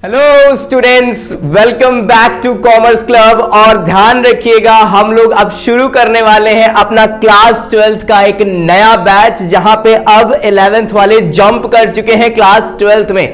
Hello students, welcome back to commerce club. और ध्यान रखिएगा, हम लोग अब शुरू करने वाले हैं अपना क्लास 12th का एक नया बैच, जहां पे अब 11th वाले जंप कर चुके हैं क्लास 12th में।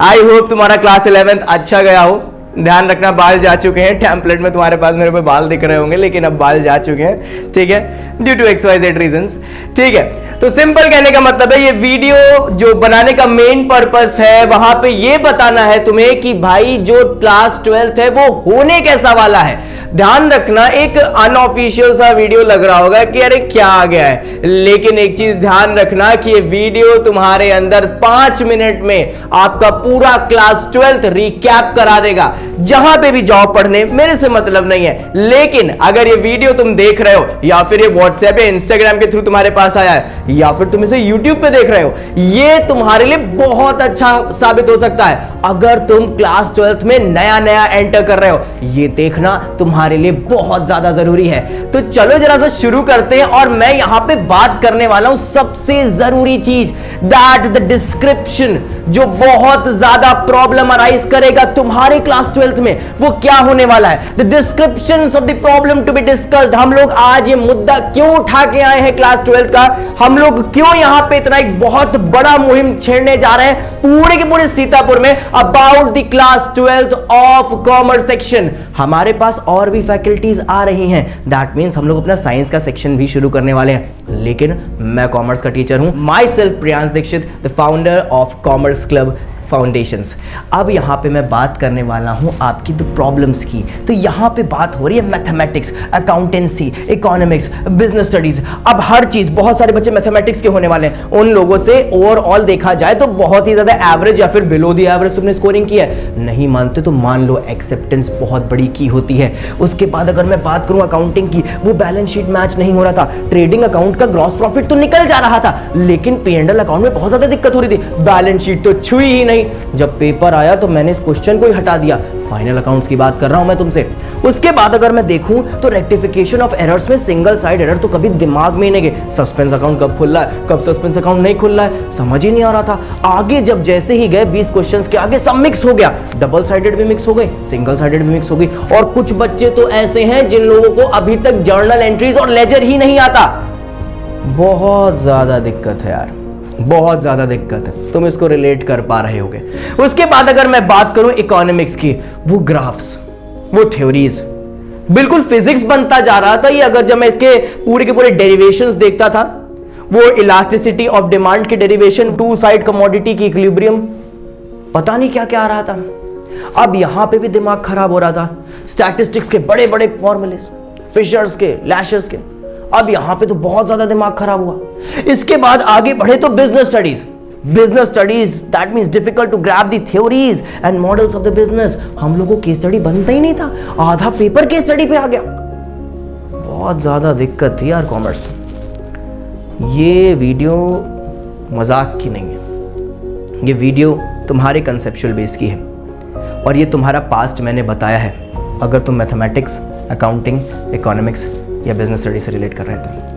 आई होप तुम्हारा क्लास 11th अच्छा गया हो। ध्यान रखना, बाल जा चुके हैं। टेम्पलेट में तुम्हारे पास मेरे पे बाल दिख रहे होंगे, लेकिन अब बाल जा चुके हैं, ठीक है, ड्यू टू XYZ रीजंस। ठीक है, तो सिंपल कहने का मतलब है, ये वीडियो जो बनाने का मेन पर्पस है, वहां पे ये बताना है तुम्हें कि भाई जो क्लास 12th है वो होने कैसा वाला है। ध्यान रखना, एक अनऑफिशियल सा वीडियो लग रहा होगा कि अरे क्या आ गया है, लेकिन एक चीज ध्यान रखना कि ये वीडियो तुम्हारे अंदर 5 मिनट में आपका पूरा क्लास 12th रिकैप करा देगा। जहां पे भी जाओ पढ़ने, मेरे से मतलब नहीं है, लेकिन अगर ये वीडियो तुम देख रहे हो या फिर ये व्हाट्सएप या इंस्टाग्राम के थ्रू तुम्हारे पास आया है या फिर तुम इसे यूट्यूब पे देख रहे हो, ये तुम्हारे लिए बहुत अच्छा साबित हो सकता है। अगर तुम क्लास 12th में नया नया एंटर कर रहे हो, ये देखना तुम्हारे लिए बहुत ज्यादा जरूरी है। तो चलो जरा सा शुरू करते हैं। और मैं यहां पे बात करने वाला हूं सबसे जरूरी चीज, दैट द डिस्क्रिप्शन, जो बहुत ज्यादा प्रॉब्लम अराइज करेगा तुम्हारे क्लास 12th में। वो क्या होने वाला है? The description of the problem to be discussed. हम लोग आज ये मुद्दा क्यों उठा के आए हैं क्लास 12th का, हम लोग क्यों यहां पे इतना एक बहुत बड़ा मुहिम छेड़ने जा रहे हैं पूरे के पूरे सीतापुर में about the class 12th of commerce section. हमारे पास और भी फैकल्टीज आ रही हैं, दैट मींस हम लोग अपना साइंस का सेक्शन भी शुरू करने वाले हैं, लेकिन मैं कॉमर्स का टीचर हूं। Myself Priyansh Dikshit, the founder of commerce club foundations. अब यहां पे मैं बात करने वाला हूं आपकी द प्रॉब्लम्स की। तो यहां पे बात हो रही है mathematics, accountancy, economics, business studies. अब हर चीज, बहुत सारे बच्चे मैथमेटिक्स के होने वाले हैं। उन लोगों से ओवरऑल देखा जाए तो बहुत ही ज्यादा एवरेज या फिर बिलो द एवरेज तुमने स्कोरिंग की है। नहीं मानते तो मान लो, एक्सेप्टेंस बहुत बड़ी की होती है। उसके बाद अगर मैं बात करूं अकाउंटिंग की, वो बैलेंस शीट मैच नहीं हो रहा था। ट्रेडिंग अकाउंट का ग्रॉस प्रॉफिट तो निकल जा रहा था, लेकिन P&L अकाउंट में बहुत ज्यादा दिक्कत हो रही थी। बैलेंस शीट तो छुई ही नहीं। जब पेपर आया तो मैंने इस क्वेश्चन को ही हटा दिया। फाइनल अकाउंट्स की बात कर रहा हूं मैं तुमसे। उसके बाद अगर मैं देखूं तो रेक्टिफिकेशन ऑफ एरर्स में सिंगल साइड एरर तो कभी दिमाग में ही नहीं गए। सस्पेंस अकाउंट कब खुल रहा है, कब सस्पेंस अकाउंट नहीं खुल रहा है, समझ ही नहीं आ रहा था। आगे जब जैसे ही गए 20 क्वेश्चंस के आगे सब मिक्स हो गया। डबल साइडेड भी मिक्स हो गई, सिंगल साइडेड भी मिक्स हो गई। और कुछ बच्चे तो ऐसे हैं जिन लोगों को अभी तक जर्नल एंट्रीज और लेजर ही नहीं आता। बहुत ज्यादा दिक्कत है यार, बहुत ज्यादा दिक्कत है। तुम इसको रिलेट कर पा रहे होगे। उसके बाद अगर मैं बात करूं इकोनॉमिक्स की, वो ग्राफ्स, वो थ्योरीज, बिल्कुल फिजिक्स बनता जा रहा था ये। अगर जब मैं इसके पूरे के पूरे डेरिवेशंस देखता था, वो इलास्टिसिटी ऑफ डिमांड की डेरिवेशन, टू साइड कमोडिटी की इक्विलिब्रियम, पता नहीं क्या क्या आ रहा था। अब यहां पे भी दिमाग खराब हो रहा था। स्टैटिस्टिक्स के बड़े बड़े फॉर्मूले, फिशर्स के, लैशर्स के। अब यहां पे तो बहुत ज्यादा दिमाग खराब हुआ। इसके बाद आगे बढ़े तो business studies. Business studies, that means difficult to grab the theories and models of the business. हम लोगों को केस स्टडी बनता ही नहीं था, आधा पेपर केस स्टडी पे आ गया। बहुत ज्यादा दिक्कत थी यार कॉमर्स। ये वीडियो मजाक की नहीं है, ये वीडियो तुम्हारे कंसेप्चुअल बेस की है। और ये तुम्हारा पास्ट मैंने बताया है। अगर तुम मैथमेटिक्स, अकाउंटिंग, इकोनॉमिक्स या बिजनेस स्टडी से रिलेट कर रहे थे,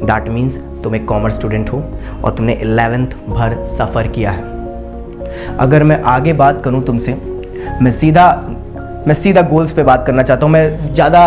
दैट मीन्स तुम एक कॉमर्स स्टूडेंट हो और तुमने 11th भर सफ़र किया है। अगर मैं आगे बात करूं तुमसे, मैं सीधा गोल्स पे बात करना चाहता हूं। मैं ज़्यादा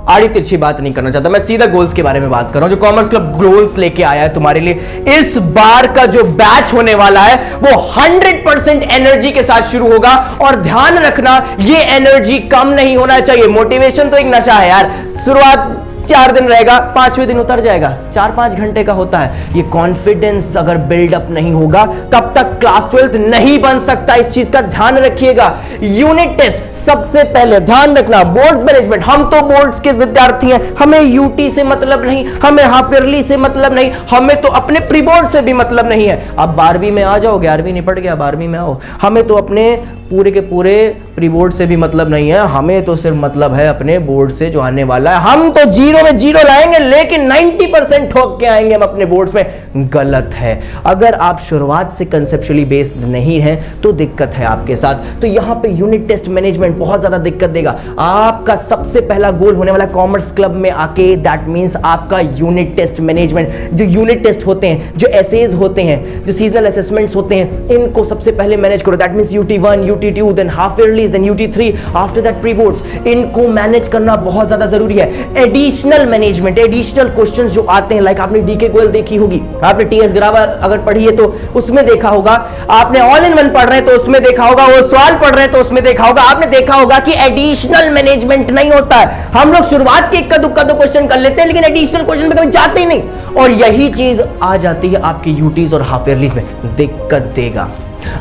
आड़ी तिरछी बात नहीं करना चाहता, मैं सीधा गोल्स के बारे में बात कर रहा हूं। जो कॉमर्स क्लब गोल्स लेके आया है तुम्हारे लिए, इस बार का जो बैच होने वाला है वो 100% एनर्जी के साथ शुरू होगा। और ध्यान रखना, ये एनर्जी कम नहीं होना चाहिए। मोटिवेशन तो एक नशा है यार। शुरुआत 4 दिन रहेगा, 5वें दिन उतर जाएगा। 4-5 घंटे का होता है। ये कॉन्फिडेंस अगर बिल्डअप नहीं होगा तब तक क्लास 12th नहीं बन सकता। इस चीज का ध्यान रखिएगा। यूनिट टेस्ट सबसे पहले ध्यान रखना। बोर्ड्स मैनेजमेंट, हम तो बोर्ड्स के विद्यार्थी हैं, हमें यूटी से मतलब नहीं, हमें हाफ ईयरली से मतलब नहीं, हमें तो अपने प्री बोर्ड से भी मतलब नहीं है। अब 12वीं में आ जाओ, 11वीं निपट गया, 12वीं में आओ। हमें तो अपने पूरे के पूरे प्री बोर्ड से भी मतलब नहीं है, हमें तो सिर्फ मतलब है अपने बोर्ड से जो आने वाला है। हम तो 0 में 0 लाएंगे, लेकिन 90% ठोक के आएंगे हम अपने बोर्ड्स में। गलत है। अगर आप शुरुआत से कंसेप्चुअली बेस्ड नहीं है तो दिक्कत है आपके साथ। तो यहां पे पे यूनिट टेस्ट मैनेजमेंट बहुत ज्यादा दिक्कत देगा। आपका सबसे पहला गोल होने वाला कॉमर्स क्लब में आके, दैट मींस आपका यूनिट टेस्ट मैनेजमेंट। जो यूनिट टेस्ट होते हैं, जो एसेज होते हैं, जो सीजनल असेसमेंट्स होते हैं, इनको सबसे पहले मैनेज करो। That means UT1, UT2, then half yearly, then UT3, after that pre boards. इनको मैनेज करना बहुत ज्यादा जरूरी है। एडिशनल मैनेजमेंट, एडिशनल क्वेश्चंस जो आते हैं, लाइक आपने डीके गोयल देखी होगी, आपने TS ग्रावर अगर पढ़ी है तो उसमें देखा होगा, आपने ऑल इन वन पढ़ रहे हैं तो उसमें देखा होगा, वो सवाल पढ़ रहे हैं तो उसमें देखा होगा, आपने देखा होगा कि एडिशनल मैनेजमेंट नहीं होता है। हम लोग शुरुआत के इक्का दुक्का तो क्वेश्चन कर लेते हैं, लेकिन एडिशनल क्वेश्चन में कभी जाते ही नहीं, और यही चीज आ जाती है आपकी यूटीज और हाफ ईयरलीज में, दिक्कत देगा।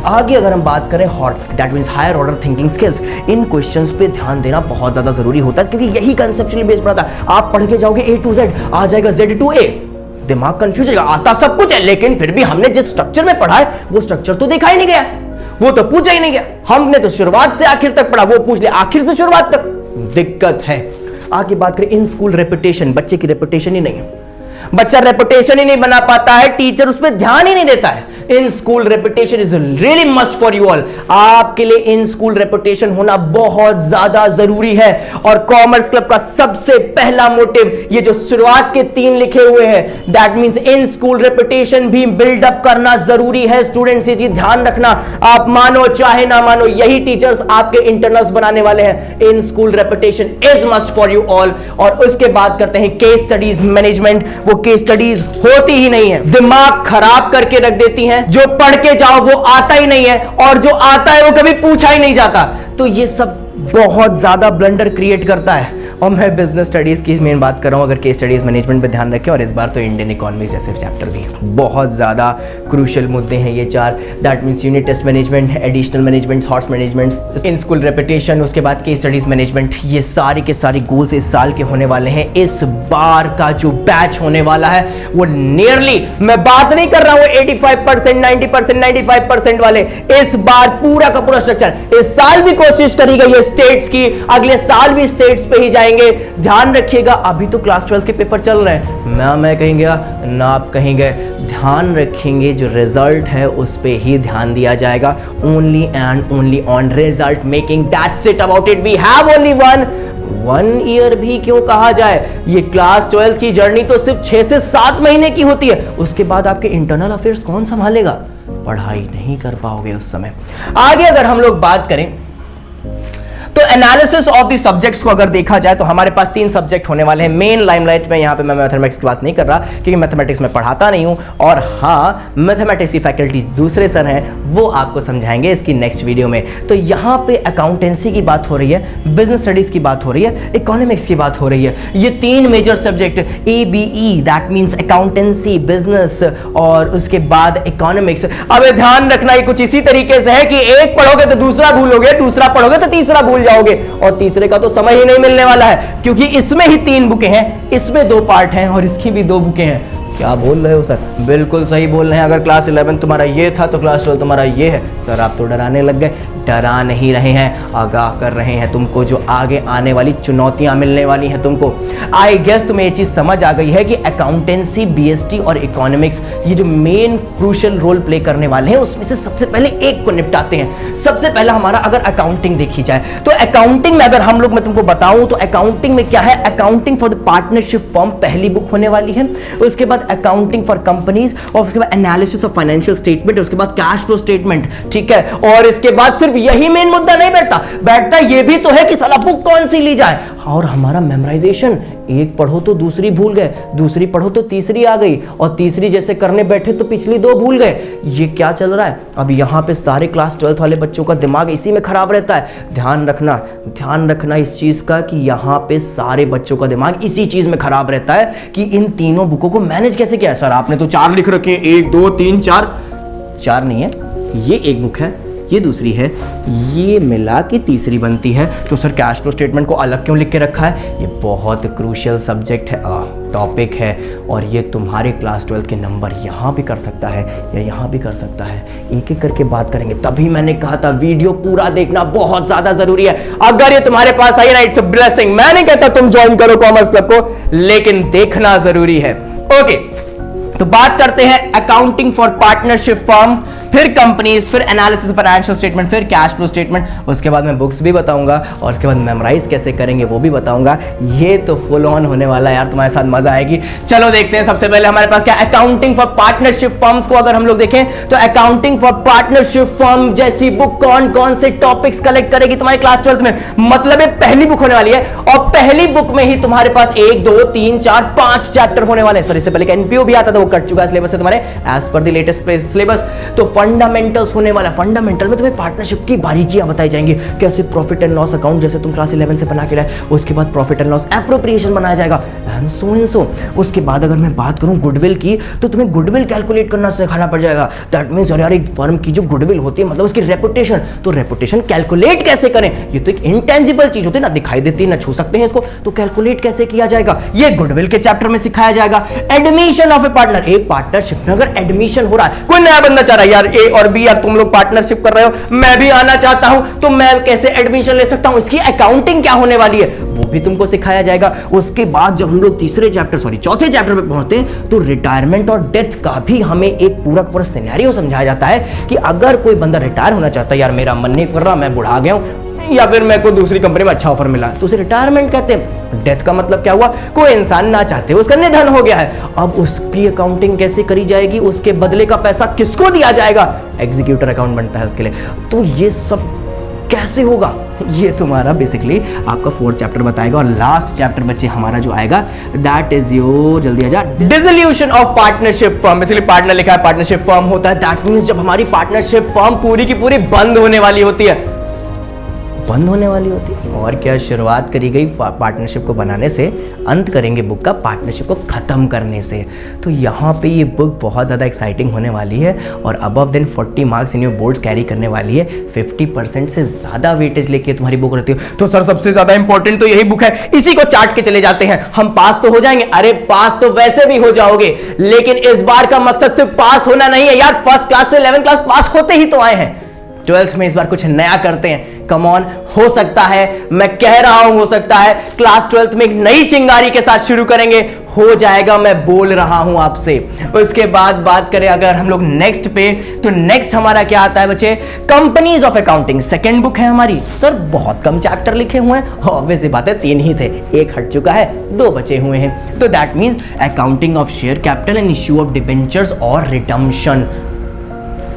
आगे अगर हम बात करें HOTS, that means higher order thinking skills, in questions पे ध्यान देना बहुत ज्यादा जरूरी होता है, क्योंकि यही कंसेप्चुअली बेस पढ़ाता है। आप पढ़ के जाओगे A to Z, आ जाएगा Z to A, दिमाग कंफ्यूज होगा, आता सब कुछ है, लेकिन फिर भी हमने जिस स्ट्रक्चर में पढ़ा है वो स्ट्रक्चर तो देखा ही नहीं गया, वो तो पूछा ही नहीं गया। हमने तो शुरुआत से आखिर तक पढ़ा, वो पूछ ले आखिर से शुरुआत तक, दिक्कत है। आगे बात करें इन स्कूल रेपुटेशन, बच्चे की रेपुटेशन ही नहीं है, बच्चा रेपुटेशन ही नहीं बना पाता है, टीचर उस पर ध्यान ही नहीं देता है। इन school reputation is really must for you all. आपके लिए इन स्कूल रेपुटेशन होना बहुत ज्यादा जरूरी है, और कॉमर्स क्लब का सबसे पहला मोटिव, ये जो शुरुआत के 3 लिखे हुए हैं, that means in school reputation भी बिल्डअप करना जरूरी है। स्टूडेंट्स ये चीज ध्यान रखना, आप मानो चाहे ना मानो, यही टीचर्स आपके इंटरनल्स बनाने वाले हैं। इन school reputation is must for you all. और उसके बाद करते हैं केस स्टडीज मैनेजमेंट। वो केस स्टडीज होती ही नहीं है, दिमाग खराब करके रख देती हैं। जो पढ़ के जाओ वो आता ही नहीं है, और जो आता है वो कभी पूछा ही नहीं जाता। तो ये सब बहुत ज्यादा ब्लंडर क्रिएट करता है। और मैं बिजनेस स्टडीज की मेन बात कर रहा हूं, अगर केस स्टडीज मैनेजमेंट पे ध्यान रखें, और इस बार तो इंडियन इकोनॉमी जैसे चैप्टर भी है। बहुत ज्यादा क्रूशियल मुद्दे हैं ये 4, that means unit test management, additional management, HOTS management, in school reputation, उसके बाद केस स्टडीज मैनेजमेंट। ये सारी के सारी गोल्स इस साल के होने वाले हैं। इस बार का जो बैच होने वाला है वो नियरली, मैं बात नहीं कर रहा हूं 85%, 90%, 95% वाले, इस बार पूरा का पूरा स्ट्रक्चर, इस साल भी कोशिश करी गई है स्टेट्स की, अगले साल भी स्टेट्स पे ही जाएंगे। ध्यान रखिएगा, अभी तो क्लास 12 के पेपर चल रहे हैं, ना मैं कहीं गया ना आप कहीं गए, ध्यान रखेंगे जो रिजल्ट है उस पे ही ध्यान दिया जाएगा। Only and only on result making, that's it about it. We have only one year भी क्यों कहा जाए, ये क्लास 12 की जर्नी तो सिर्फ 6 से 7 महीने की होती है। उसके बाद आपके इंटरनल अफेयर्स कौन संभालेगा, पढ़ाई नहीं कर पाओगे उस समय। आगे अगर हम लोग बात करें तो एनालिसिस ऑफ द सब्जेक्ट्स को अगर देखा जाए तो हमारे पास 3 सब्जेक्ट होने वाले हैं मेन लाइमलाइट में। यहां पे मैं मैथमेटिक्स की बात नहीं कर रहा, क्योंकि मैथमेटिक्स में पढ़ाता नहीं हूं, और हाँ, मैथमेटिक्स की फैकल्टी दूसरे सर हैं, वो आपको समझाएंगे इसकी नेक्स्ट वीडियो में। तो यहां पे अकाउंटेंसी की बात हो रही है, बिजनेस स्टडीज की बात हो रही है, इकोनॉमिक्स की बात हो रही है। ये 3 major subject, ABE, that means accountancy, business, और उसके बाद इकोनॉमिक्स। अब ध्यान रखना, ये कुछ इसी तरीके से है कि एक पढ़ोगे तो दूसरा भूलोगे, दूसरा पढ़ोगे तो तीसरा भूल जाओगे, और तीसरे का तो समय ही नहीं मिलने वाला है, क्योंकि इसमें ही 3 बुकें हैं, इसमें 2 पार्ट हैं, और इसकी भी 2 बुकें हैं। क्या बोल रहे हो सर? बिल्कुल सही बोल रहे हैं। अगर क्लास 11 तुम्हारा ये था तो क्लास 12 तुम्हारा ये है। सर आप तो डराने लग गए, डरा नहीं रहे हैं, आगाह कर रहे हैं तुमको, जो आगे आने वाली चुनौतियां मिलने वाली हैं तुमको। आई गेस तुम्हें ये चीज समझ आ गई है कि अकाउंटेंसी, BST और इकोनॉमिक्स, ये जो मेन क्रूशियल रोल प्ले करने वाले हैं, उसमें से सबसे पहले एक को निपटाते हैं। सबसे पहला हमारा अगर अकाउंटिंग देखी जाए तो अकाउंटिंग में अगर हम लोग, मैं तुमको बताऊं तो अकाउंटिंग में क्या है, accounting for the partnership firm पहली बुक होने वाली है। उसके बाद अकाउंटिंग फॉर कंपनीज, और उसके बाद एनालिसिस ऑफ फाइनेंशियल स्टेटमेंट, उसके बाद कैश फ्लो स्टेटमेंट, ठीक है। और इसके बाद सिर्फ यही मेन मुद्दा नहीं बैठता ये भी तो है कि साला बुक कौन सी ली जाए। और हमारा मेमोराइजेशन, एक पढ़ो तो दूसरी भूल गए, दूसरी पढ़ो तो तीसरी आ गई, और तीसरी जैसे करने बैठे तो पिछली 2 भूल गए। ये क्या चल रहा है? अब यहां पे सारे क्लास 12 वाले बच्चों का दिमाग इसी में खराब रहता है। ध्यान रखना इस चीज का कि यहां पे सारे बच्चों का दिमाग इसी चीज में खराब रहता है कि इन तीनों बुकों को मैनेज कैसे किया। सर आपने तो 4 लिख रखे हैं, 1 2 3 4 नहीं है, ये एक बुक है, ये दूसरी है, ये मिला के तीसरी बनती है। तो सर कैश फ्लो स्टेटमेंट को अलग क्यों लिख के रखा है? ये बहुत क्रूशियल सब्जेक्ट है, टॉपिक है, और ये तुम्हारे क्लास 12 के नंबर यहाँ भी कर सकता है या यहाँ भी कर सकता है। एक एक करके बात करेंगे, तभी मैंने कहा था वीडियो पूरा देखना बहुत ज्यादा जरूरी है। अगर ये तुम्हारे पास आई ना, इट्स अ ब्लेसिंग। मैं नहीं कहता तुम ज्वाइन करो कॉमर्स क्लब को, लेकिन देखना जरूरी है। ओके, तो बात करते हैं अकाउंटिंग फॉर पार्टनरशिप फर्म, फिर कंपनीज, फिर एनालिसिस ऑफ फाइनेंशियल स्टेटमेंट, फिर कैश फ्लो स्टेटमेंट, उसके बाद मैं बुक्स भी बताऊंगा और उसके बाद मेमोराइज कैसे करेंगे वो भी बताऊंगा। ये तो फुल ऑन होने वाला है यार, तुम्हारे साथ मजा आएगी। चलो देखते हैं। सबसे पहले हमारे पास क्या, अकाउंटिंग फॉर पार्टनरशिप फर्म्स को अगर हम लोग देखें तो अकाउंटिंग फॉर पार्टनरशिप फर्म जैसी बुक कौन कौन से टॉपिक्स कलेक्ट करेगी तुम्हारी क्लास 12 में, मतलब ये पहली बुक होने वाली है और पहली बुक में ही तुम्हारे पास 1 2 3 4 5 चैप्टर होने वाले हैं। सॉरी, इससे पहले एनपीओ भी आता था, वो कट चुका है सिलेबस से तुम्हारे as per the latest syllabus. तो फंडामेंटल्स होने वाला, फंडामेंटल में तुम्हें पार्टनरशिप की बारीकियां बताई जाएंगी, कैसे प्रॉफिट एंड लॉस अकाउंट जैसे तुम क्लास 11 से बना के लाए, उसके बाद प्रॉफिट एंड लॉस एप्रोप्रिएशन बनाया जाएगा एंड सो। उसके बाद अगर मैं बात करूं गुडविल की, तो तुम्हें गुडविल कैलकुलेट करना सिखाना पड़ जाएगा। दैट मींस यार एक फर्म की जो गुडविल होती है, मतलब उसकी रेपुटेशन, तो रेपुटेशन कैलकुलेट कैसे करें, ये तो एक इंटेंजिबल चीज होती है ना, दिखाई देती ना छू सकते हैं इसको, तो कैलकुलेट कैसे किया जाएगा ये गुडविल के चैप्टर में सिखाया जाएगा। एडमिशन ऑफ ए पार्टनर, एक पार्टनरशिप में अगर एडमिशन हो रहा है, कोई नया बंदा चाह रहा है यार ए और बी, यार तुम लोग पार्टनरशिप कर रहे हो, मैं भी आना चाहता हूं, तो मैं कैसे एडमिशन ले सकता हूं, इसकी अकाउंटिंग क्या होने वाली है वो भी तुमको सिखाया जाएगा। उसके बाद जब हम लोग चौथे चैप्टर पे पहुंचते हैं तो रिटायरमेंट और डेथ का भी हमें एक पूरा सिनेरियो समझाया जाता है कि अगर कोई बंदा रिटायर होना चाहता है, यार मेरा मन नहीं कर रहा, मैं बुढ़ा गया हूं या फिर मेरे को दूसरी कंपनी में अच्छा ऑफर मिला, तो उसे रिटायरमेंट कहते हैं। डेथ का मतलब क्या हुआ, कोई इंसान ना चाहते उसका निधन हो गया है, अब उसकी अकाउंटिंग कैसे करी जाएगी, उसके बदले का पैसा किसको दिया जाएगा, एग्जीक्यूटर अकाउंट बनता है उसके लिए। तो ये सब कैसे होगा, ये तुम्हारा बेसिकली आपका 4th चैप्टर बताएगा। और लास्ट चैप्टर बच्चे हमारा जो आएगा दैट इज योर, जल्दी आ जा, dissolution of partnership firm. Basically partner लिखा है, पार्टनरशिप फर्म होता है, दैट मींस जब हमारी पार्टनरशिप फर्म पूरी की पूरी बंद होने वाली होती है, और क्या शुरुआत करी गई पार्टनरशिप को बनाने से, अंत करेंगे बुक का पार्टनरशिप को खत्म करने से। तो यहाँ पे ये बुक बहुत ज़्यादा एक्साइटिंग होने वाली है और above than 40 marks in your boards carry करने वाली है। 50% से ज़्यादा वेटेज लेके तुम्हारी बुक रहती है। तो सर सबसे ज़्यादा इंपॉर्टेंट तो यही बुक है, इसी को चाट के चले जाते हैं, हम पास तो हो जाएंगे। अरे पास तो वैसे भी हो जाओगे, लेकिन इस बार का मकसद सिर्फ पास होना नहीं है यार, फर्स्ट क्लास से 11th क्लास पास होते ही तो आए हैं। 12th में इस बार कुछ नया करते हैं, कम ऑन, हो सकता है, मैं कह रहा हूं हो सकता है क्लास 12th में एक नई चिंगारी के साथ शुरू करेंगे, हो जाएगा, मैं बोल रहा हूं आपसे। उसके बाद बात करें अगर हम लोग नेक्स्ट पे, तो नेक्स्ट हमारा क्या आता है बच्चे, companies of accounting, second book है हमारी। सर बहुत कम चैप्टर लिखे हुए हैं, ऑब्वियस सी बात है, 3 ही थे, 1 हट चुका है, 2 बचे हुए हैं। तो that means accounting of share capital and issue of debentures और रिडम्पशन,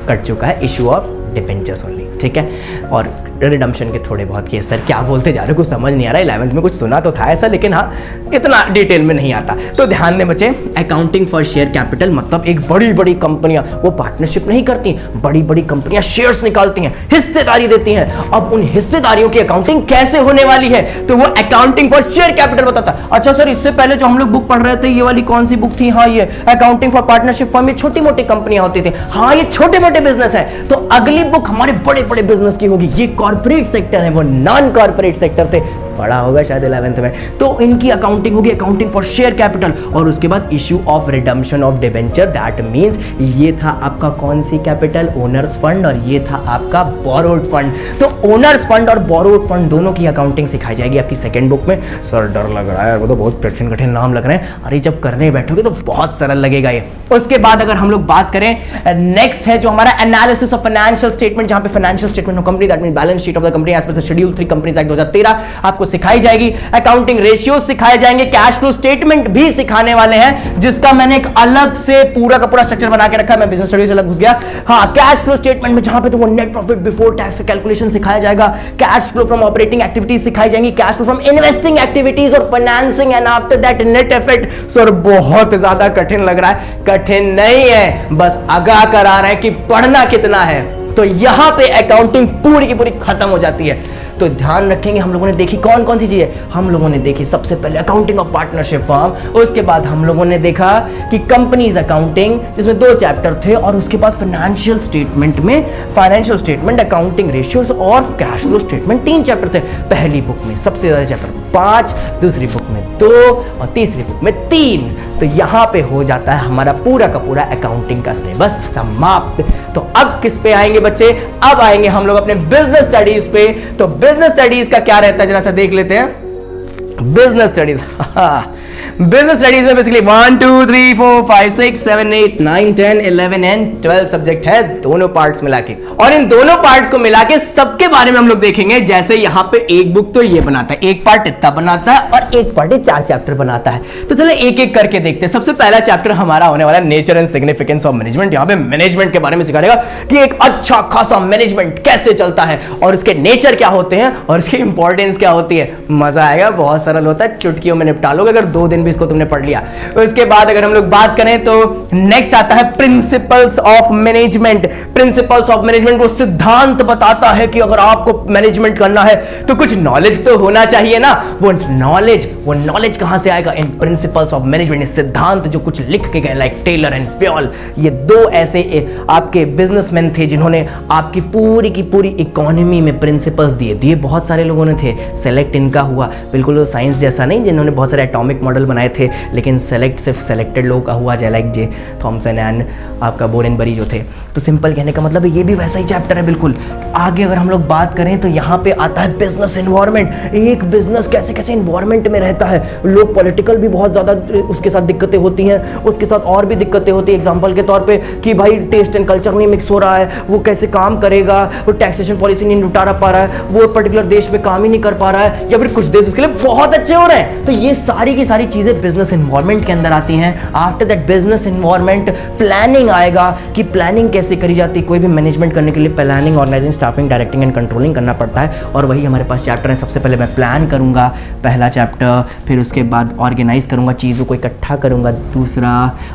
कट चुका है, इश्यू ऑफ डिबेंचर्स ओनली, ठीक है। और रिडम्पशन के थोड़े बहुत केस, सर क्या बोलते जा रहे हो, कुछ समझ नहीं आ रहा, 11th में कुछ सुना तो था ऐसा, लेकिन हाँ इतना डिटेल में नहीं आता। तो ध्यान दें बच्चे, अकाउंटिंग फॉर शेयर कैपिटल मतलब एक बड़ी बड़ी कंपनियां, वो पार्टनरशिप नहीं करती, बड़ी बड़ी कंपनियां शेयर्स निकालती हैं, हिस्सेदारी देती हैं। अब उन हिस्सेदारियों की अकाउंटिंग कैसे होने वाली है, तो वो अकाउंटिंग फॉर शेयर कैपिटल बताता है। अच्छा सर इससे पहले जो हम लोग बुक पढ़ रहे थे, ये वाली कौन सी बुक थी, हाँ ये अकाउंटिंग फॉर पार्टनरशिप फर्म, ये छोटी मोटी कंपनियां होती थी, हाँ ये छोटे मोटे बिजनेस है। तो अगली बुक हमारे बड़े बड़े बिजनेस की होगी, ये कॉर्पोरेट सेक्टर है, वो नॉन कॉर्पोरेट सेक्टर थे, पढ़ा होगा शायद 11th में। तो इनकी अकाउंटिंग होगी अकाउंटिंग फॉर शेयर कैपिटल, और उसके बाद issue of redemption of debenture, that means ये था आपका कौन सी कैपिटल, ओनर्स फंड, और ये था आपका बोरोड फंड। तो ओनर्स फंड और बोरोड फंड दोनों की अकाउंटिंग सिखाई जाएगी आपकी सेकंड बुक में। सर डर लग रहा है, वो तो बहुत कठिन कठिन नाम लग रहे हैं, अरे जब करने बैठोगे तो बहुत सरल लगेगा ये। उसके बाद अगर हम लोग बात करें, नेक्स्ट है जो हमारा एनालिसिस ऑफ फाइनेंशियल स्टेटमेंट, जहां पे financial statement of company, that means balance sheet of the company as per the schedule 3 companies act 2013 आपको सिखाई जाएगी। अकाउंटिंग रेशियो सिखाए जाएंगे, कैश फ्लो स्टेटमेंट भी सिखाने वाले हैं, जिसका मैंने एक अलग से पूरा का पूरा स्ट्रक्चर बना के रखा है, मैं बिजनेस स्टडीज से अलग घुस गया। हाँ, कैश फ्लो स्टेटमेंट में जहां पे तो वो net profit before tax calculation सिखाया जाएगा, cash flow from operating activities सिखाई जाएंगी, cash flow from investing activities और financing and after that net effect. Sir बहुत ज्यादा कठिन लग रहा है, कठिन नहीं है, बस आगाह करा रहे हैं कि पढ़ना कितना है। तो यहां पे अकाउंटिंग पूरी की पूरी खत्म हो जाती है। तो ध्यान रखेंगे, हम लोगों ने देखी कौन कौन सी चीजें, हम लोगों ने देखी सबसे पहले अकाउंटिंग ऑफ पार्टनरशिप फर्म, उसके बाद हम लोगों ने देखा कि कंपनीज अकाउंटिंग जिसमें 2 चैप्टर थे, और उसके बाद फाइनेंशियल स्टेटमेंट में फाइनेंशियल स्टेटमेंट, अकाउंटिंग रेशियोज और कैश फ्लो स्टेटमेंट 3 चैप्टर थे। पहली बुक में सबसे ज्यादा चैप्टर 5, दूसरी बुक में 2 और तीसरी बुक में 3। तो यहां पे हो जाता है हमारा पूरा का पूरा अकाउंटिंग का सिलेबस समाप्त। तो अब किस पे आएंगे बच्चे, अब आएंगे हम लोग अपने बिजनेस स्टडीज पे। तो बिजनेस स्टडीज का क्या रहता है जरा सा देख लेते हैं। बिजनेस स्टडीज बिजनेस स्टडीज में बेसिकली 1 2 3 4 5 6 7 8 9 10 11 एंड 12 सब्जेक्ट है, दोनों पार्ट्स मिला के। और इन दोनों पार्ट्स को मिला के सबके बारे में हम लोग देखेंगे। जैसे यहाँ पे एक बुक तो ये बनाता है, एक पार्ट इतना बनाता है और एक पार्ट 4 चैप्टर बनाता है। तो चलो एक एक करके देखते हैं। सबसे पहला चैप्टर हमारा होने वाला है nature and significance of management. यहाँ पे मैनेजमेंट के बारे में सिखाएगा कि एक अच्छा खासा मैनेजमेंट कैसे चलता है और उसके नेचर क्या होते हैं और उसकी इंपॉर्टेंस क्या होती है। मजा आएगा, बहुत सरल होता है, चुटकियों में निपटा लोगे अगर 2 दिन भी इसको तुमने पढ़ लिया। उसके बाद अगर हम लोग बात करें तो नेक्स्ट आता है principles of management. Principles of management वो सिद्धांत बताता है कि अगर आपको मैनेजमेंट करना है तो कुछ नॉलेज तो होना चाहिए ना। वो नॉलेज कहां से आएगा? इन प्रिंसिपल्स ऑफ मैनेजमेंट, सिद्धांत जो कुछ लिख के गए, लाइक टेलर एंड प्योल। ये 2 ऐसे आपके बिजनेसमैन थे जिन्होंने आपकी पूरी की पूरी इकोनॉमी में प्रिंसिपल्स दिए। बहुत सारे लोगों ने थे, सेलेक्ट इनका हुआ, बिल्कुल साइंस जैसा नहीं जिन्होंने बहुत सारे एटॉमिक मॉडल बनाए थे, लेकिन सेलेक्ट सिर्फ सेलेक्टेड लोगों का हुआ, लाइक जे थॉमसन एंड आपका बोरेनबरी जो थे। तो सिंपल कहने का मतलब ये भी वैसा ही चैप्टर है बिल्कुल। आगे अगर हम लोग बात करें तो यहाँ पे आता है बिजनेस एनवायरनमेंट। एक बिजनेस कैसे कैसे एनवायरनमेंट में रहता है, लोग पॉलिटिकल भी बहुत ज़्यादा उसके साथ दिक्कतें होती हैं, उसके साथ और भी दिक्कतें होती है। एग्जाम्पल के तौर पे कि भाई टेस्ट एंड कल्चर नहीं मिक्स हो रहा है, वो कैसे काम करेगा, वो टैक्सेशन पॉलिसी नहीं उतार पा रहा है, वो पर्टिकुलर देश में काम ही नहीं कर पा रहा है, या फिर कुछ देश उसके लिए बहुत अच्छे हो रहे हैं। तो ये सारी की सारी चीज़ें बिजनेस एनवायरनमेंट के अंदर आती हैं। After that business environment planning आएगा कि प्लानिंग कैसे करी जाती है। कोई भी मैनेजमेंट करने के लिए planning, organising, staffing, directing and controlling करना पड़ता है। और वही हमारे पास चैप्टर है। सबसे पहले मैं प्लान करूंगा, पहला चैप्टर, फिर उसके बाद ऑर्गेनाइज करूंगा, चीज़ों को इकट्ठा करूंगा, दूसरा।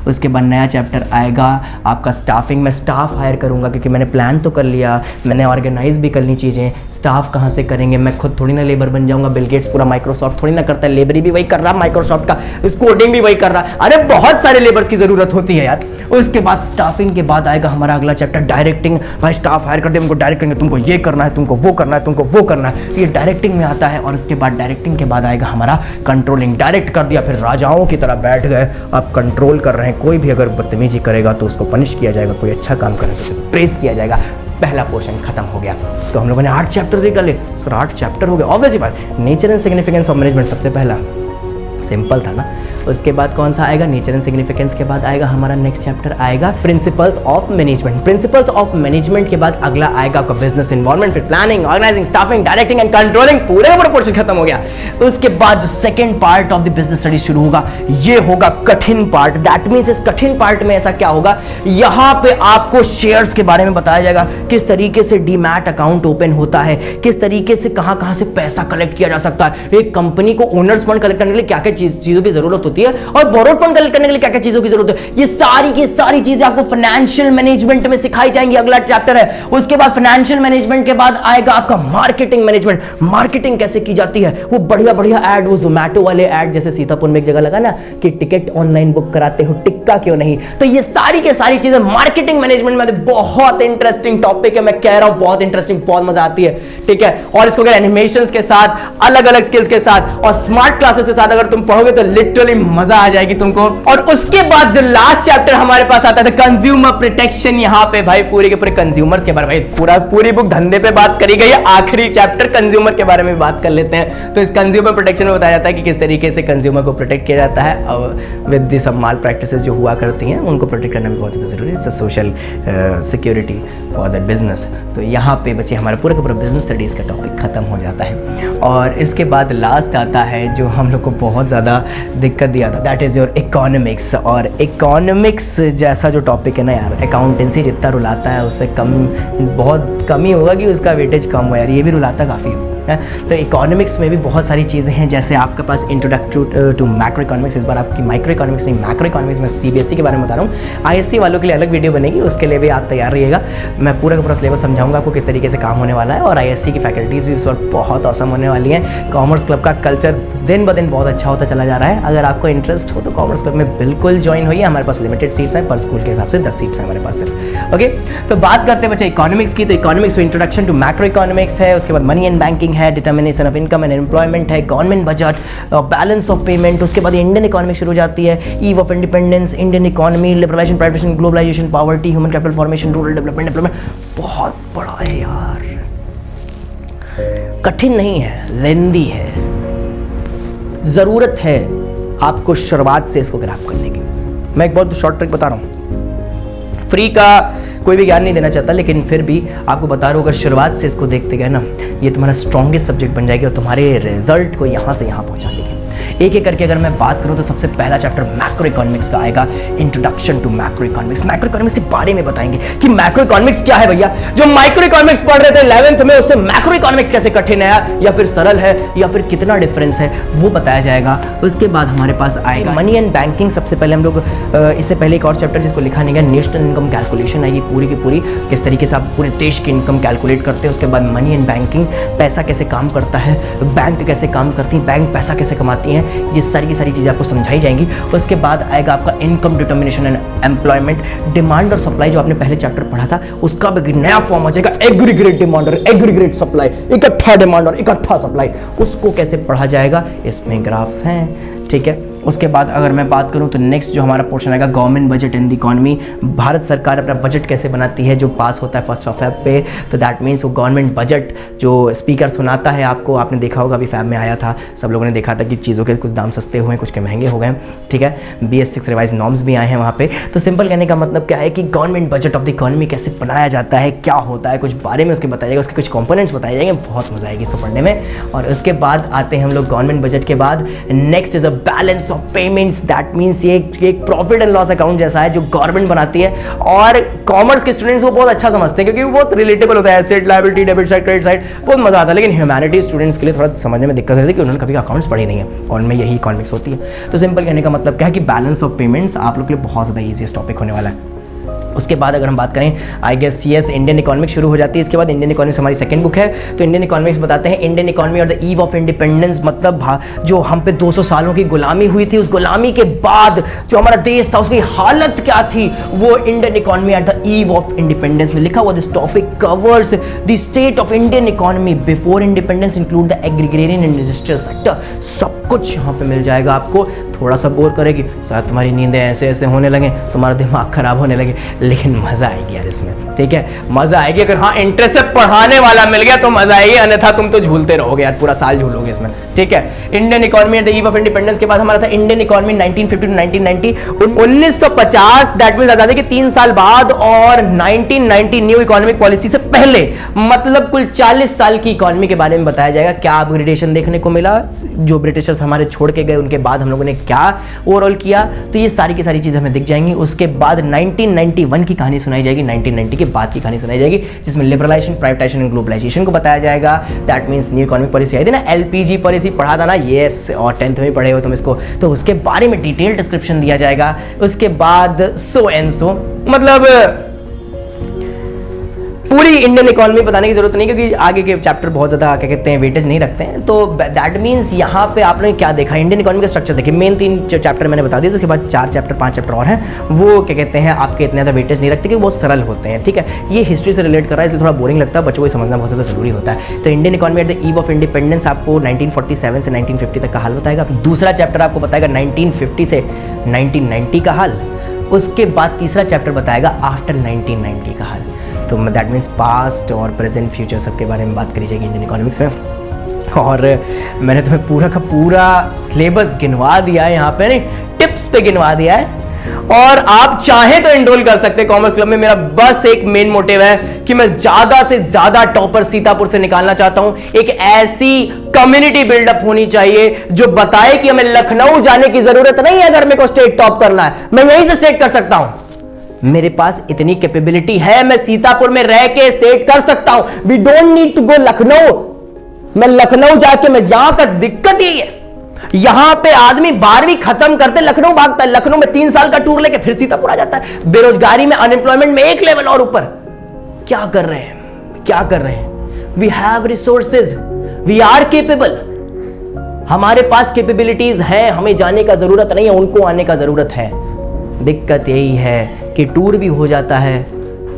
उसके बाद नया चैप्टर आएगा आपका स्टाफिंग। मैं स्टाफ हायर करूंगा क्योंकि मैंने प्लान तो कर लिया, मैंने ऑर्गेनाइज भी करनी चीज़ें, स्टाफ कहाँ से करेंगे? मैं खुद थोड़ी ना लेबर बन जाऊंगा। बिल गेट्स पूरा माइक्रोसॉफ्ट थोड़ी ना करता है, लेबर भी वही कर रहा, माइक्रोसॉफ्ट का कोडिंग भी वही कर रहा। अरे बहुत सारे लेबर्स की जरूरत होती है यार। उसके बाद स्टाफिंग के बाद आएगा हमारा अगला चैप्टर डायरेक्टिंग। भाई स्टाफ हायर कर दे, उनको डायरेक्ट करेंगे, तुमको ये करना है, तुमको वो करना है, तुमको वो करना है। ये डायरेक्टिंग में आता है। और उसके बाद डायरेक्टिंग के बाद आएगा हमारा कंट्रोलिंग। डायरेक्ट कर दिया, फिर राजाओं की तरह बैठ गए, आप कंट्रोल कर रहे हैं। कोई भी अगर बदतमीजी करेगा तो उसको पनिश किया जाएगा, कोई अच्छा काम करे तो उसे प्रेस किया जाएगा। पहला पोर्शन खत्म हो गया। तो हम लोगों ने 8 चैप्टर देख डाले सर, 8 चैप्टर हो गए। ऑब्वियसली बात, nature and significance of management सबसे पहला, सिंपल था ना। उसके बाद कौन सा आएगा? नेचर एंड सिग्निफिकेंस के बाद आएगा हमारा नेक्स्ट चैप्टर आएगा principles of management. Principles of management के बाद अगला आएगा आपका बिजनेस एनवायरनमेंट, फिर planning, organising, staffing, directing and controlling. पूरे का पूरा पोर्शन खत्म हो गया। उसके बाद जो second part of the business study शुरू होगा, ये होगा कठिन पार्ट। दैट मींस इस कठिन पार्ट में ऐसा क्या होगा, यहां पे आपको शेयर्स के बारे में बताया जाएगा, किस तरीके से डीमैट अकाउंट ओपन होता है, किस तरीके से कहां से पैसा कलेक्ट किया जा सकता है, एक कंपनी को ओनर्स फंड कलेक्ट करने के लिए क्या क्या चीजों की जरूरत होती है, और बोरोड फंड कलेक्ट करने के लिए क्या क्या चीजों की जरूरत है। ये सारी की सारी चीजें आपको फाइनेंशियल मैनेजमेंट में सिखाई जाएंगी। अगला चैप्टर है। उसके बाद फाइनेंशियल मैनेजमेंट के बाद आएगा आपका मार्केटिंग मैनेजमेंट। मार्केटिंग कैसे की जाती है, वो बढ़िया बढ़िया ऐड, वो जोमैटो वाले ऐड, जैसे सीतापुर में एक जगह लगा ना कि टिकट ऑनलाइन बुक कराते हो, टिक्का क्यों नहीं। तो ये सारी के सारी चीजें मार्केटिंग मैनेजमेंट में बहुत इंटरेस्टिंग टॉपिक है। मैं कह रहा हूं बहुत इंटरेस्टिंग, बहुत मजा आती है। ठीक है। और इसको अगर एनिमेशंस के साथ, अलग अलग स्किल्स के साथ और स्मार्ट क्लासेस के साथ अगर तुम पढ़ोगे तो लिटरली मजा आ जाएगी तुमको। और उसके बाद जो लास्ट चैप्टर हमारे पास आता है कंज्यूमर प्रोटेक्शन। यहां पे भाई पूरे के पूरे कंज्यूमर्स के बारे में, पूरी बुक धंधे पे बात करी गई है। आखिरी चैप्टर कंज्यूमर के बारे में बात कर लेते हैं। तो इस कंज्यूमर प्रोटेक्शन में बताया जाता है कि किस तरीके से कंज्यूमर को प्रोटेक्ट किया जाता है, और विद दी सब माल प्रैक्टिसेस जो हुआ करती हैं उनको प्रोटेक्ट करना भी बहुत ज़्यादा जरूरी है। Social security for that business. तो यहाँ पे बच्चे हमारा पूरा का पूरा बिजनेस स्टडीज़ का टॉपिक खत्म हो जाता है। और इसके बाद लास्ट आता है जो हम लोग को बहुत ज़्यादा दिक्कत दिया था, दैट इज़ योर इकोनॉमिक्स। और इकोनॉमिक्स जैसा जो टॉपिक है ना यार, अकाउंटेंसी जितना रुलाता है उससे कम, बहुत कम ही होगा कि उसका वेटेज कम हो यार, ये भी रुलाता काफ़ी है। तो इकोनॉमिक्स में भी बहुत सारी चीज़ें हैं, जैसे आपके पास इंट्रोडक्टरी टू मैक्रो इकोनॉमिक्स। इस बार आपकी माइक्रो इकोनॉमिक्स नहीं, मैक्रो इकोनॉमिक्स में सीबीएसई के बारे में बता रहा हूँ। आईएससी वालों के लिए अलग वीडियो बनेगी, उसके लिए भी आप तैयार रहिएगा। मैं पूरा का पूरा सिलेबस समझाऊंगा आपको किस तरीके से काम होने वाला है। और आईएससी की फैकल्टीज़ भी इस बार बहुत औसम होने वाली हैं। कॉमर्स क्लब का कल्चर दिन ब दिन बहुत अच्छा होता चला जा रहा है। अगर आपको इंटरेस्ट हो तो कॉमर्स क्लब में बिल्कुल ज्वाइन होइए। हमारे पास लिमिटेड सीट्स हैं, पर स्कूल के हिसाब से 10 सीट्स हैं हमारे पास सिर्फ। ओके, तो बात करते हैं बच्चे इकोनॉमिक्स की। तो इकोनॉमिक्स में इंट्रोडक्शन टू मैक्रो इकोनॉमिक्स है, उसके बाद मनी एंड बैंकिंग है, determination of income and employment है, government budget, balance of payment. उसके बाद इंडियन इकोनॉमिक शुरू हो जाती है, eve of independence, Indian economy, liberalisation, privatisation, globalisation, poverty, human capital formation, rural development, development. बहुत बड़ा है यार, कठिन नहीं है, लेंदी है, जरूरत है आपको शुरुआत से इसको ग्रैब करने की। मैं एक बहुत शॉर्ट ट्रिक बता रहा हूँ, फ्री का कोई भी ज्ञान नहीं देना चाहता, लेकिन फिर भी आपको बता रहा हूँ, अगर शुरुआत से इसको देखते गए ना, ये तुम्हारा स्ट्रॉन्गेस्ट सब्जेक्ट बन जाएगी और तुम्हारे रिजल्ट को यहाँ से यहाँ पहुँचा देगी। एक एक करके अगर मैं बात करूं तो सबसे पहला चैप्टर मैक्रो इकोनॉमिक्स का आएगा, introduction to macroeconomics. Macroeconomics के बारे में बताएंगे कि मैक्रो इकोनॉमिक्स क्या है भैया। जो माइक्रो इकोनॉमिक्स पढ़ रहे थे 11th में, उससे मैक्रो इकोनॉमिक्स कैसे कठिन है या फिर सरल है या फिर कितना डिफरेंस है वो बताया जाएगा। उसके बाद हमारे पास आएगा मनी एंड बैंकिंग। सबसे पहले हम लोग इससे पहले एक और चैप्टर जिसको लिखा नहीं गया, नेशनल इनकम कैलकुलेशन आएगी पूरी की पूरी, किस तरीके से आप पूरे देश की इनकम कैलकुलेट करते हैं। उसके बाद मनी एंड बैंकिंग, पैसा कैसे काम करता है, बैंक कैसे काम करती है, बैंक पैसा कैसे कमाती हैं, ये सारी की सारी चीज़ें आपको समझाई जाएंगी। उसके बाद आएगा आपका income determination and employment, demand और सप्लाई, जो आपने पहले चैप्टर पढ़ा था उसका भी नया फॉर्म आ जाएगा, एग्रीगेट डिमांड और एग्रीगेट सप्लाई, इकट्ठा डिमांड और इकट्ठा सप्लाई, उसको कैसे पढ़ा जाएगा, इसमें ग्राफ्स हैं, ठीक है। उसके बाद अगर मैं बात करूं तो नेक्स्ट जो हमारा पोर्शन आएगा government budget in the economy, Bharat सरकार अपना बजट कैसे बनाती है, जो पास होता है 1 फैब पे, तो दैट मीन्स वो गवर्नमेंट बजट जो स्पीकर सुनाता है आपको, आपने देखा होगा अभी फैब में आया था, सब लोगों ने देखा था कि चीज़ों के कुछ दाम सस्ते हुए हैं, कुछ के महंगे हो गए, ठीक है। BS6 रिवाइज नॉर्म्स भी आए हैं वहाँ पे। तो सिंपल कहने का मतलब क्या है कि government budget of the economy कैसे बनाया जाता है, क्या होता है, कुछ बारे में उसके बताया जाएगा, उसके कुछ कंपोनेंट्स बताए जाएंगे, बहुत मजा आएगी इसको पढ़ने में। और उसके बाद आते हैं हम लोग गवर्नमेंट बजट के बाद next is a balance of payments, that means ये एक प्रॉफिट एंड लॉस अकाउंट जैसा है जो गवर्नमेंट बनाती है, और कॉमर्स के स्टूडेंट्स वो बहुत अच्छा समझते हैं क्योंकि वो बहुत रिलेटेबल होता है, asset liability debit side credit side, बहुत मजा आता है। लेकिन ह्यूमैनिटीज स्टूडेंट्स के लिए थोड़ा समझने में दिक्कत होती है कि उन्होंने कभी अकाउंट्स पढ़े नहीं है और उनमें यही इकोनॉमिक्स होती है। तो सिंपल कहने का मतलब क्या है कि बैलेंस ऑफ पेमेंट्स आप लोग के लिए बहुत ज़्यादा ईजीएस्ट टॉपिक होने वाला है। उसके बाद अगर हम बात करें I guess yes Indian economics शुरू हो जाती है। इसके बाद इंडियन इकोनॉमिक्स हमारी सेकंड बुक है, तो इंडियन इकोनॉमिक्स बताते हैं इंडियन इकोनॉमी और द ईव ऑफ इंडिपेंडेंस, मतलब जो हम पे 200 सालों की गुलामी हुई थी, उस गुलामी के बाद जो हमारा देश था उसकी हालत क्या थी, वो Indian economy at the eve of independence में लिखा हुआ। This topic covers the state of Indian economy before independence, include the agrarian and industrial sector, सब कुछ यहाँ पे मिल जाएगा आपको। थोड़ा सा बोर करेगी, शायद तुम्हारी नींदें ऐसे ऐसे होने लगे, तुम्हारा दिमाग खराब होने लगे, लेकिन मजा आएगी यार इसमें, ठीक है, मजा आएगी। अगर हाँ इंटरेस्ट से पढ़ाने वाला मिल गया तो मजा आएगी, अन्यथा तुम तो झूलते रहोगे यार, पूरा साल झूलोगे इसमें, ठीक है। Indian economy at the eve of independence के बाद हमारा था Indian economy 1950 to 1990, 1950 that means आजादी के 3 साल बाद, और 1990 न्यू इकोनॉमिक पॉलिसी से पहले, मतलब कुल 40 साल की इकोनॉमी के बारे में बताया जाएगा। क्या अपग्रेडेशन देखने को मिला, जो ब्रिटिशर्स हमारे छोड़ के गए उनके बाद हम लोगों ने क्या ओवरऑल किया, तो ये सारी की सारी चीजें हमें दिख जाएंगी। उसके बाद 1991 की कहानी सुनाई जाएगी, 1990 के बाद की कहानी सुनाई जाएगी, जिसमें लिबरलाइजेशन, प्राइवेटाइजेशन एंड ग्लोबलाइजेशन को बताया जाएगा। That means new economic policy आई थी ना, LPG पॉलिसी पढ़ा था ना, यस, और 10th में पढ़े हो तुम इसको, तो उसके बारे में डिटेल डिस्क्रिप्शन दिया जाएगा। उसके बाद सो एंड सो, मतलब पूरी इंडियन इकोनॉमी बताने की जरूरत नहीं क्योंकि आगे के चैप्टर बहुत ज्यादा क्या कहते हैं वेटेज नहीं रखते हैं। तो दैट मींस यहाँ पे आपने क्या देखा, इंडियन इकोनॉमी का स्ट्रक्चर देखिए, मेन 3 चैप्टर मैंने बता दिए, तो उसके बाद 4 चैप्टर 5 चैप्टर और हैं, वो क्या कहते हैं आपके इतने ज़्यादा वेटेज नहीं रखते क्योंकि बहुत सरल होते हैं, ठीक है। ये हिस्ट्री से रिलेट कर रहा है इसलिए थोड़ा बोरिंग लगता है, बच्चों को समझना बहुत ज़्यादा जरूरी होता है। तो Indian economy at the eve of independence आपको 1947 से 1950 तक का हाल बताएगा। दूसरा चैप्टर आपको बताएगा 1950 से 1990 का हाल। उसके बाद तीसरा चैप्टर बताएगा आफ्टर 1990 का हाल। तो दैट मीन्स पास्ट और प्रेजेंट फ्यूचर सबके बारे में बात करी जाएगी इंडियन इकोनॉमिक्स में। और मैंने तुम्हें पूरा का पूरा सिलेबस गिनवा दिया है यहाँ पे, नहीं टिप्स पे गिनवा दिया है, और आप चाहें तो एनरोल कर सकते हैं कॉमर्स क्लब में। मेरा बस एक मेन मोटिव है कि मैं ज्यादा से ज्यादा टॉपर सीतापुर से निकालना चाहता हूं। एक ऐसी कम्युनिटी बिल्डअप होनी चाहिए जो बताए कि हमें लखनऊ जाने की जरूरत नहीं है अगर मेरे को स्टेट टॉप करना है, मैं यहीं से स्टेट कर सकता हूं। मेरे पास इतनी कैपेबिलिटी है, मैं सीतापुर में रह के स्टेट कर सकता हूं। We don't need to go Lucknow. मैं लखनऊ जाके मैं यहां का दिक्कत ही है, यहां पे आदमी 12वीं खत्म करते लखनऊ भागता है, लखनऊ में 3 साल का टूर लेके फिर सीतापुर आ जाता है, बेरोजगारी में, अनएम्प्लॉयमेंट में एक लेवल और ऊपर। क्या कर रहे हैं, क्या कर रहे हैं? We have resources, we are capable, हमारे पास कैपेबिलिटीज है, हमें जाने का जरूरत नहीं है, उनको आने का जरूरत है। दिक्कत यही है कि टूर भी हो जाता है,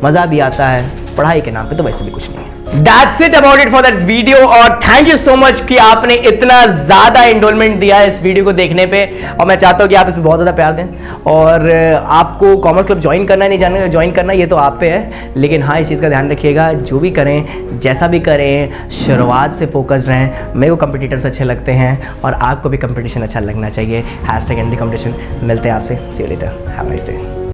मजा भी आता है, पढ़ाई के नाम पे तो वैसे भी कुछ नहीं है। That's it about it for that video और थैंक यू सो मच कि आपने इतना ज़्यादा इंडोलमेंट दिया है इस वीडियो को देखने पे और मैं चाहता हूँ कि आप इसमें बहुत ज़्यादा प्यार दें और आपको कॉमर्स क्लब ज्वाइन करना है नहीं जाना ज्वाइन करना ये तो आप पे है, लेकिन हाँ इस चीज़ का ध्यान रखिएगा जो भी करें जैसा भी करें शुरुआत से फोकस्ड रहें। मेरे को कंपटीटर्स अच्छे लगते हैं और आपको भी कंपटीशन अच्छा लगना चाहिए। #end the competition। मिलते हैं आपसे, see you later, have a nice day.